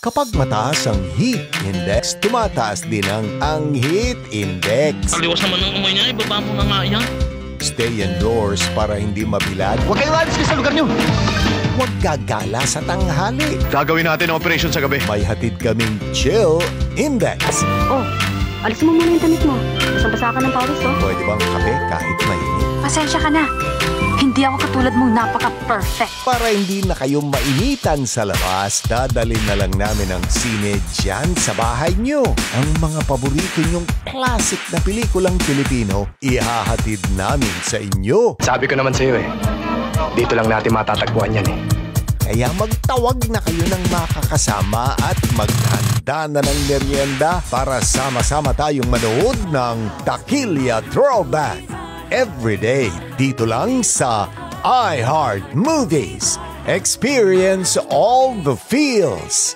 Kapag mataas ang heat index, tumataas din ang heat index. Kaliwas naman ng amoy niya, ibaba mo na nga yan. Stay indoors para hindi mabilad. Huwag kayong alis sa lugar nyo. Huwag gagala sa tanghali. Gagawin natin ang operasyon sa gabi. May hatid kaming chill index. Oh, alisin mo muna yung damit mo. Basang-basa ka ng pawis, oh. Pwede bang kape kahit mainit? Pasensya ka na. Hindi ako katulad mong napaka-perfect. Para hindi na kayo mainitan sa labas, dadalhin na lang namin ang sine dyan sa bahay nyo. Ang mga paborito nyong classic na pelikulang Pilipino, ihahatid namin sa inyo. Sabi ko naman sa'yo dito lang natin matatagpuan yan Kaya magtawag na kayo ng makakasama at maghanda na ng merienda para sama-sama tayong manood ng Takilya Throwback. Everyday, dito lang sa iHeart Movies. Experience all the feels.